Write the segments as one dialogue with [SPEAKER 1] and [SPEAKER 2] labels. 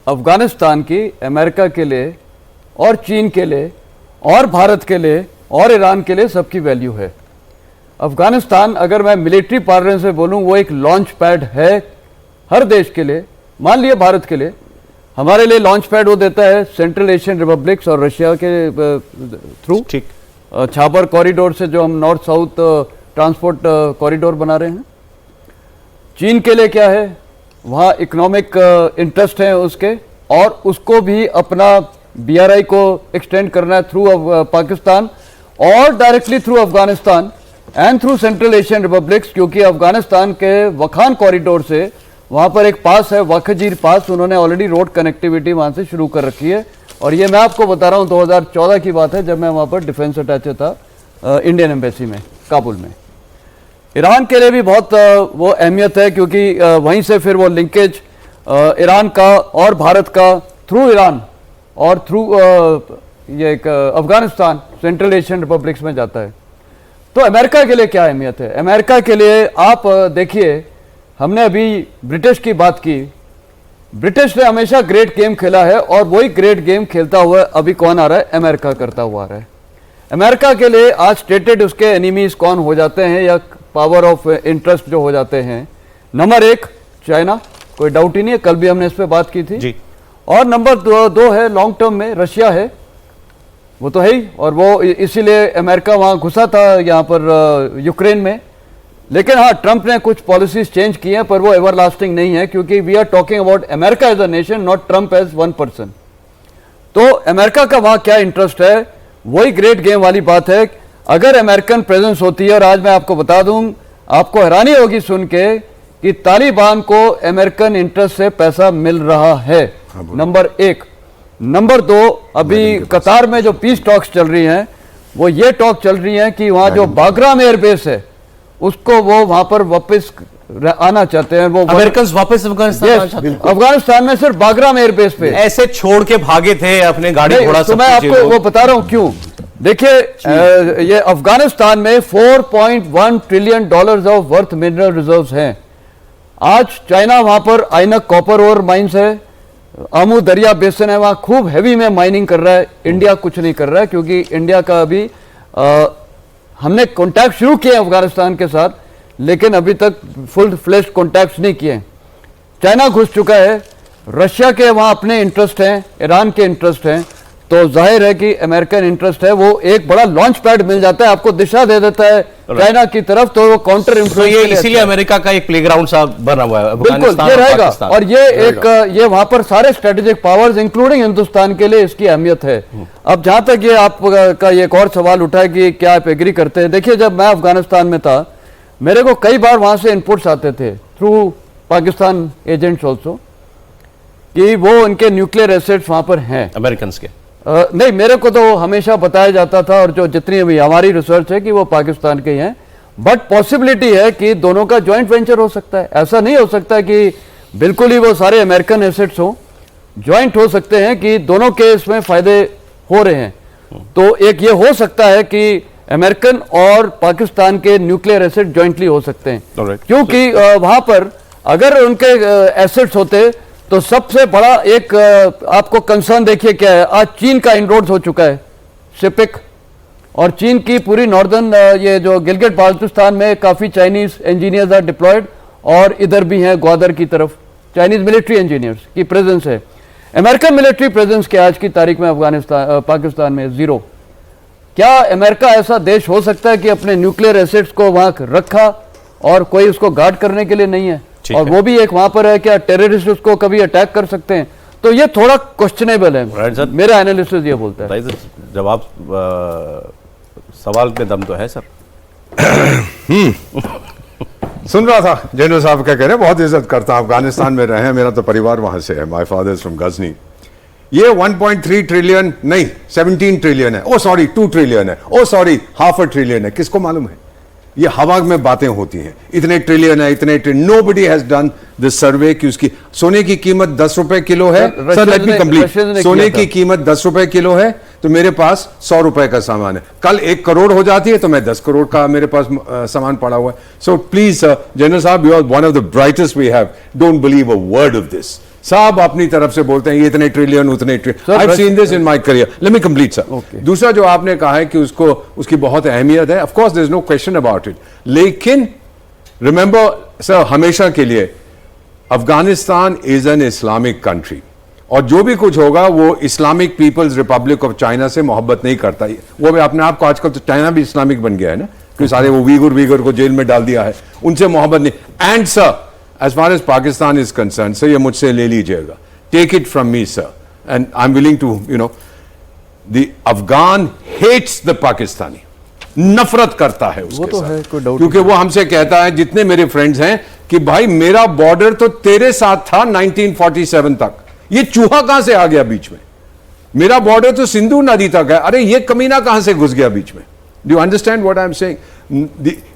[SPEAKER 1] अफगानिस्तान की अमेरिका के लिए और चीन के लिए और भारत के लिए और ईरान के लिए सबकी वैल्यू है। अफगानिस्तान, अगर मैं मिलिट्री पार्लेंस में बोलूं, वो एक लॉन्च पैड है हर देश के लिए। मान लिया भारत के लिए, हमारे लिए लॉन्च पैड वो देता है सेंट्रल एशियन रिपब्लिक्स और रशिया के थ्रू, ठीक, छाबर कॉरिडोर से जो हम नॉर्थ साउथ ट्रांसपोर्ट कॉरिडोर बना रहे हैं। चीन के लिए क्या है, वहाँ इकोनॉमिक इंटरेस्ट है उसके, और उसको भी अपना BRI को एक्सटेंड करना है थ्रू पाकिस्तान और directly through Afghanistan and through central Asian republics, क्योंकि अफगानिस्तान के वखान कॉरिडोर से वहाँ पर एक पास है वखजीर पास, उन्होंने ऑलरेडी रोड कनेक्टिविटी वहाँ से शुरू कर रखी है। और ये मैं आपको बता रहा हूँ 2014 की बात है, जब मैं वहाँ पर डिफेंस अटैचे था इंडियन एम्बेसी में काबुल में। ईरान के लिए भी बहुत वो अहमियत है, क्योंकि वहीं से फिर वो लिंकेज ईरान का और भारत का थ्रू ईरान और थ्रू ये एक अफगानिस्तान सेंट्रल एशियन रिपब्लिक्स में जाता है। तो अमेरिका के लिए क्या अहमियत है? अमेरिका के लिए आप देखिए, हमने अभी ब्रिटिश की बात की। ब्रिटिश ने हमेशा ग्रेट गेम खेला है और वही ग्रेट गेम खेलता हुआ अभी कौन आ रहा है? अमेरिका करता हुआ आ रहा है। अमेरिका के लिए आज स्टेटेड उसके एनिमीज कौन हो जाते हैं या पावर ऑफ इंटरेस्ट जो हो जाते हैं? नंबर 1 चाइना, कोई डाउट ही नहीं है, कल भी हमने इस पर बात की थी जी। और नंबर 2 है लॉन्ग टर्म में रशिया है, वो तो है ही, और वो इसीलिए अमेरिका वहाँ घुसा था यहाँ पर यूक्रेन में। लेकिन हाँ, ट्रंप ने कुछ पॉलिसीज चेंज की हैं, पर वो एवरलास्टिंग नहीं है, क्योंकि we are talking about America as a nation, not Trump as one person. तो अमेरिका का वहाँ क्या इंटरेस्ट है, वही ग्रेट गेम वाली बात है। अगर अमेरिकन प्रेजेंस होती है, और आज मैं आपको बता दूं, आपको हैरानी होगी सुन के कि तालिबान को अमेरिकन इंटरेस्ट से पैसा मिल रहा है। नंबर 1। नंबर 2, अभी कतार में जो पीस टॉक्स चल रही हैं, वो ये टॉक चल रही हैं कि वहाँ जो बागराम एयरबेस है उसको वो वहां पर वापस आना चाहते हैं। वो
[SPEAKER 2] अमेरिकन वापस
[SPEAKER 1] अफगानिस्तान में सिर्फ बागराम एयरबेस पे
[SPEAKER 2] ऐसे छोड़ के भागे थे अपने गाड़ी घोड़ा।
[SPEAKER 1] तो मैं आपको वो बता रहा हूं क्यों। देखिए, ये अफगानिस्तान में $4.1 trillion of worth mineral reserves हैं। आज चाइना वहां पर आइनक कॉपर ओर माइंस है, आमू दरिया बेसिन है, वहां खूब हैवी में माइनिंग कर रहा है। इंडिया कुछ नहीं कर रहा है, क्योंकि इंडिया का अभी हमने कॉन्टैक्ट शुरू किए अफगानिस्तान के साथ, लेकिन अभी तक फुल फ्लेश्ड कॉन्टैक्ट नहीं किए। चाइना घुस चुका है, रशिया के वहाँ अपने इंटरेस्ट हैं, ईरान के इंटरेस्ट हैं, तो जाहिर है कि अमेरिकन इंटरेस्ट है। वो एक बड़ा लॉन्च पैड मिल जाता है, आपको दिशा दे देता है चाइना की तरफ, तो वो काउंटर इन्फ्लुएंस।
[SPEAKER 2] ये इसीलिए अमेरिका का एक प्लेग्राउंड सा बना हुआ है।
[SPEAKER 1] बिल्कुल, ये रहेगा। और ये वहां पर सारे स्ट्रेटेजिक पावर्स इंक्लूडिंग हिंदुस्तान के लिए इसकी अहमियत है। अब जहां तक ये आपका एक और सवाल उठा है कि क्या आप एग्री करते हैं, देखिए, जब मैं अफगानिस्तान में था, मेरे को कई बार वहां से इनपुट्स आते थे थ्रू पाकिस्तान एजेंट्स ऑल्सो, कि वो उनके न्यूक्लियर एसेट्स वहां पर हैं
[SPEAKER 2] अमेरिकन के।
[SPEAKER 1] नहीं, मेरे को तो हमेशा बताया जाता था, और जो जितनी भी हमारी रिसर्च है, कि वो पाकिस्तान के ही हैं। बट पॉसिबिलिटी है कि दोनों का जॉइंट वेंचर हो सकता है। ऐसा नहीं हो सकता कि बिल्कुल ही वो सारे अमेरिकन एसेट्स हो, जॉइंट हो सकते हैं कि दोनों के इसमें फायदे हो रहे हैं। तो एक ये हो सकता है कि अमेरिकन और पाकिस्तान के न्यूक्लियर एसेट जॉइंटली हो सकते हैं, क्योंकि वहां पर अगर उनके एसेट्स होते तो सबसे बड़ा एक आपको कंसर्न देखिए क्या है। आज चीन का इनरोड्स हो चुका है, सिपिक, और चीन की पूरी नॉर्दर्न ये जो गिलगिट बाल्टिस्तान में काफ़ी चाइनीज इंजीनियर्स आर डिप्लॉयड, और इधर भी हैं ग्वादर की तरफ चाइनीज मिलिट्री इंजीनियर्स की प्रेजेंस है। अमेरिकन मिलिट्री प्रेजेंस के आज की तारीख में पाकिस्तान में 0। क्या अमेरिका ऐसा देश हो सकता है कि अपने न्यूक्लियर एसेट्स को वहां रखा और कोई उसको गार्ड करने के लिए नहीं है? और वो भी एक वहां पर है, क्या टेररिस्ट उसको कभी अटैक कर सकते हैं? तो ये थोड़ा क्वेश्चनेबल है। मेरा एनालिसिस ये बोलता है।
[SPEAKER 2] जवाब सवाल पे दम तो है सर।
[SPEAKER 3] सुन रहा था जनरल साहब क्या कह रहे हैं, बहुत इज्जत करता हूं, अफगानिस्तान में रहे हैं, मेरा तो परिवार वहां से है, my father is from Ghazni. ये 1.3 ट्रिलियन नहीं 17 ट्रिलियन है, ओ सॉरी 2 ट्रिलियन है, ओ सॉरी ½ ट्रिलियन है, किसको मालूम है? ये हवा में बातें होती हैं, इतने ट्रिलियन है, इतने trillion. Nobody has done this survey कि उसकी सोने की कीमत 10 रुपए किलो है। Sir let me complete. सोने की कीमत 10 रुपए किलो है, तो मेरे पास 100 रुपए का सामान है। कल 1 करोड़ हो जाती है तो मैं 10 करोड़ का मेरे पास सामान पड़ा हुआ है। सो प्लीज जनरल साहब, you are one of the brightest we have, don't believe a word of this. सब अपनी तरफ से बोलते हैं ये इतने ट्रिलियन उतने trillion. I have seen this in my career. Let me complete sir. दूसरा जो आपने कहा है कि उसको उसकी बहुत अहमियत है, of course there is no question about it, लेकिन रिमेंबर सर हमेशा के लिए Afghanistan is an Islamic country, और जो भी कुछ होगा वो Islamic People's Republic of China से मोहब्बत नहीं करता। वो भी अपने आप को आजकल तो चाइना भी इस्लामिक बन गया है ना, कि सारे वो वीगर को जेल में डाल दिया है, उनसे मोहब्बत नहीं। And sir as far as Pakistan is concern sir, ये मुझसे ले लीजिएगा, take it from me sir, and I am willing to you know, the Afghan hates the Pakistani, नफरत करता है उसके
[SPEAKER 1] वो तो
[SPEAKER 3] साथ।
[SPEAKER 1] है, कोई डाउट
[SPEAKER 3] क्योंकि वो हमसे कहता है, जितने मेरे फ्रेंड्स हैं, कि भाई मेरा बॉर्डर तो तेरे साथ था 1947 तक, ये चूहा कहां से आ गया बीच में? मेरा बॉर्डर तो सिंधु नदी तक है, अरे ये कमीना कहां से घुस गया बीच में? Do you understand what I am saying?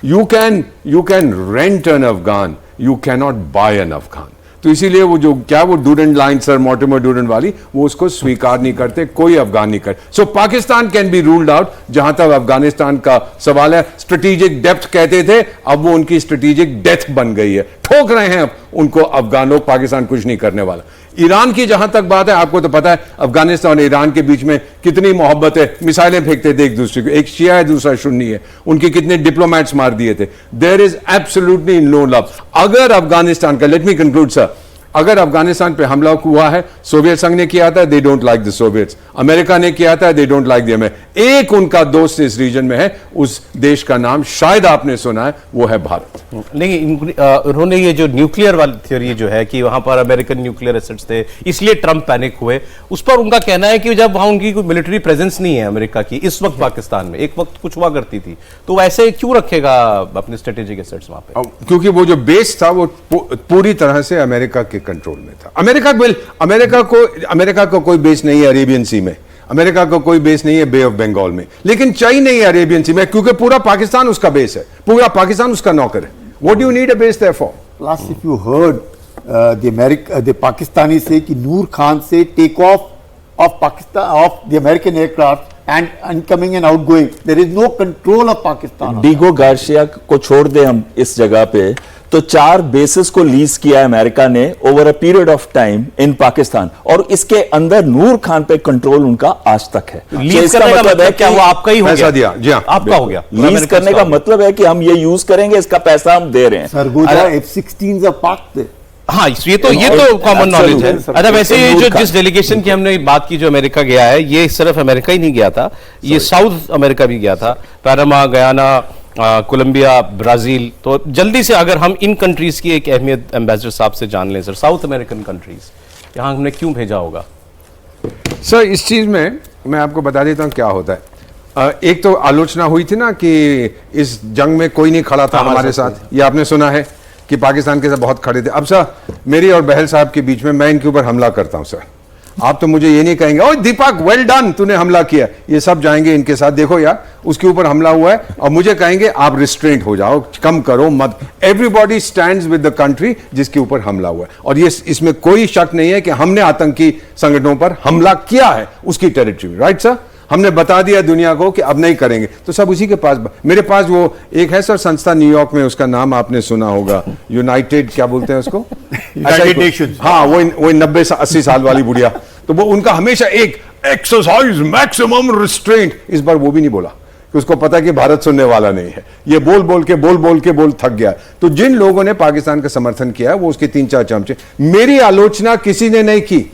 [SPEAKER 3] You can rent an Afghan, you can not buy an Afghan. तो इसीलिए वो जो क्या वो Durand Line sir Mortimer Durand वाली, वो उसको स्वीकार नहीं करते, कोई अफगान नहीं करते। So Pakistan can be ruled out. जहां तक अफगानिस्तान का सवाल है, स्ट्रेटेजिक डेप्थ कहते थे, अब वो उनकी स्ट्रेटेजिक डेथ बन गई है, ठोक रहे हैं अब उनको अफगान लोग, पाकिस्तान कुछ नहीं करने वाला। ईरान की जहां तक बात है, आपको तो पता है अफगानिस्तान और ईरान के बीच में कितनी मोहब्बत है, मिसाइलें फेंकते थे एक दूसरे को, एक शिया है दूसरा सुन्नी है, उनके कितने डिप्लोमेट्स मार दिए थे। There is absolutely no love. अगर अफगानिस्तान का, लेट मी कंक्लूड सर, अगर अफगानिस्तान पे हमला हुआ है, सोवियत संघ ने किया था, they don't like the Soviets, America ने किया था, they don't like the America. एक उनका दोस्त इस रीजन में है, उस देश का नाम शायद आपने सुना है, वो है भारत।
[SPEAKER 2] नहीं, उन्होंने ये जो न्यूक्लियर वाली थ्योरी जो है कि वहां पर अमेरिकन न्यूक्लियर एसेट्स थे, इसलिए ट्रंप पैनिक हुए, उस पर उनका कहना है कि जब वहां उनकी कोई मिलिट्री प्रेजेंस नहीं है अमेरिका की इस वक्त पाकिस्तान में, एक वक्त कुछ हुआ करती थी, तो वैसे क्यों रखेगा अपने स्ट्रेटेजिक एसेट्स वहां पे?
[SPEAKER 3] क्योंकि वो जो बेस था वो पूरी तरह से अमेरिका के कंट्रोल में था। अमेरिका को कोई बेस नहीं है अरेबियन सी में, अमेरिका को कोई बेस नहीं है बे ऑफ बंगाल में, लेकिन चाहिए नहीं है अरेबियन सी में, क्योंकि पूरा पाकिस्तान उसका बेस है, पूरा पाकिस्तान उसका नौकर है। What do you need a base there for?
[SPEAKER 4] Plus, if you heard the Pakistanis say कि नूर खान से take off of Pakistan of the American aircraft and incoming and outgoing, there is no control of Pakistan.
[SPEAKER 5] Diego Garcia को छोड़ दे हम इस जगह पे, तो 4 basis को लीज किया है अमेरिका ने over a period of time in Pakistan, और इसके अंदर नूर खान पे कंट्रोल उनका आज तक है।
[SPEAKER 2] लीज करने का मतलब क्या वो आपका ही हो
[SPEAKER 3] पैसा
[SPEAKER 2] गया?
[SPEAKER 3] दिया, जी हाँ,
[SPEAKER 2] आपका हो गया।
[SPEAKER 5] लीज करने का मतलब है कि हम ये यूज करेंगे, इसका पैसा हम दे रहे हैं।
[SPEAKER 4] सरगोजा F-16s of Pak.
[SPEAKER 2] हाँ, ये तो कॉमन नॉलेज है। अच्छा, वैसे ये जो जिस डेलीगेशन की हमने बात की जो अमेरिका गया है, ये सिर्फ अमेरिका ही नहीं गया था, ये साउथ अमेरिका भी गया था, पैनामा, गयाना, कोलंबिया, ब्राजील। तो जल्दी से अगर हम इन कंट्रीज की एक अहमियत एम्बेसडर साहब से जान लें सर, साउथ अमेरिकन कंट्रीज यहाँ हमने क्यों भेजा होगा?
[SPEAKER 3] सर इस चीज में मैं आपको बता देता हूं क्या होता है। एक तो आलोचना हुई थी ना कि इस जंग में कोई नहीं खड़ा था हमारे साथ, ये आपने सुना है कि पाकिस्तान के साथ बहुत खड़े थे। अब सर मेरी और बहल साहब के बीच में मैं इनके ऊपर हमला करता हूं सर, आप तो मुझे ये नहीं कहेंगे ओए दीपक वेल डन तूने हमला किया, ये सब जाएंगे इनके साथ, देखो यार उसके ऊपर हमला हुआ है, और मुझे कहेंगे आप रिस्ट्रेंट हो जाओ, कम करो मत। Everybody stands with the country जिसके ऊपर हमला हुआ है, और ये इसमें कोई शक नहीं है कि हमने आतंकी संगठनों पर हमला किया है उसकी टेरिटरी में, राइट सर? हमने बता दिया दुनिया को कि अब नहीं करेंगे, तो सब उसी के पास। मेरे पास वो एक है सर संस्था न्यूयॉर्क में, उसका नाम आपने सुना होगा, यूनाइटेड क्या बोलते हैं उसको,
[SPEAKER 4] United Nations.
[SPEAKER 3] हाँ वो 90-80 साल वाली बुढ़िया, तो वो उनका हमेशा एक एक्सरसाइज मैक्सिमम रिस्ट्रेंट, इस बार वो भी नहीं बोला कि उसको पता है कि भारत सुनने वाला नहीं है, ये बोल के थक गया। तो जिन लोगों ने पाकिस्तान का समर्थन किया है वो उसके 3-4 चमचे। मेरी आलोचना किसी ने नहीं की,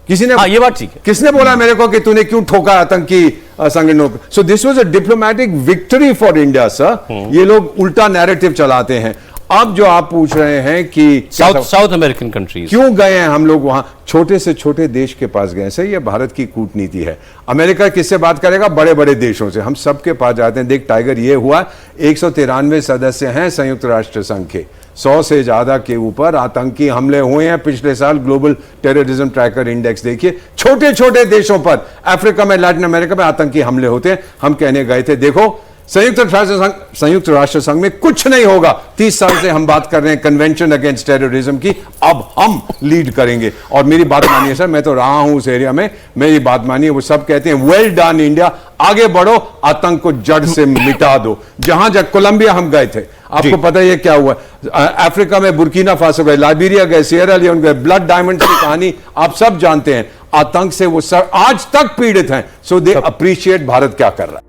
[SPEAKER 3] किसी ने,
[SPEAKER 2] ये बात ठीक है,
[SPEAKER 3] किसने बोला मेरे को कि तूने क्यों ठोका आतंकी संगठनों को? So this was a diplomatic victory for India sir. ये लोग उल्टा नैरेटिव चलाते हैं। अब जो आप पूछ रहे हैं कि
[SPEAKER 2] साउथ अमेरिकन कंट्रीज
[SPEAKER 3] क्यों गए हैं हम लोग वहां, छोटे से छोटे देश के पास गए। सही है, भारत की कूटनीति है। अमेरिका किससे बात करेगा? बड़े बड़े देशों से। हम सबके पास जाते हैं। देख टाइगर, ये हुआ 193 सदस्य हैं संयुक्त राष्ट्र संघ के, 100 से ज्यादा के ऊपर आतंकी हमले हुए हैं पिछले साल। ग्लोबल टेररिज्म ट्रैकर इंडेक्स देखिए, छोटे छोटे देशों पर, अफ्रीका में, लैटिन अमेरिका में आतंकी हमले होते हैं। हम कहने गए थे देखो संयुक्त राष्ट्र संघ में कुछ नहीं होगा। 30 साल से हम बात कर रहे हैं कन्वेंशन अगेंस्ट टेररिज्म की, अब हम लीड करेंगे। और मेरी बात मानिए सर, मैं तो रहा हूं उस एरिया में, मेरी बात मानिए, वो सब कहते हैं वेल डन इंडिया, आगे बढ़ो, आतंक को जड़ से मिटा दो। जहां कोलंबिया हम गए थे, आपको पता है क्या हुआ, अफ्रीका में बुर्किना फासो गए, लाइबेरिया गए, सियरा लियोन गए, ब्लड डायमंड की कहानी आप सब जानते हैं। आतंक से वो सब आज तक पीड़ित हैं। सो दे अप्रिशिएट भारत क्या कर रहा है।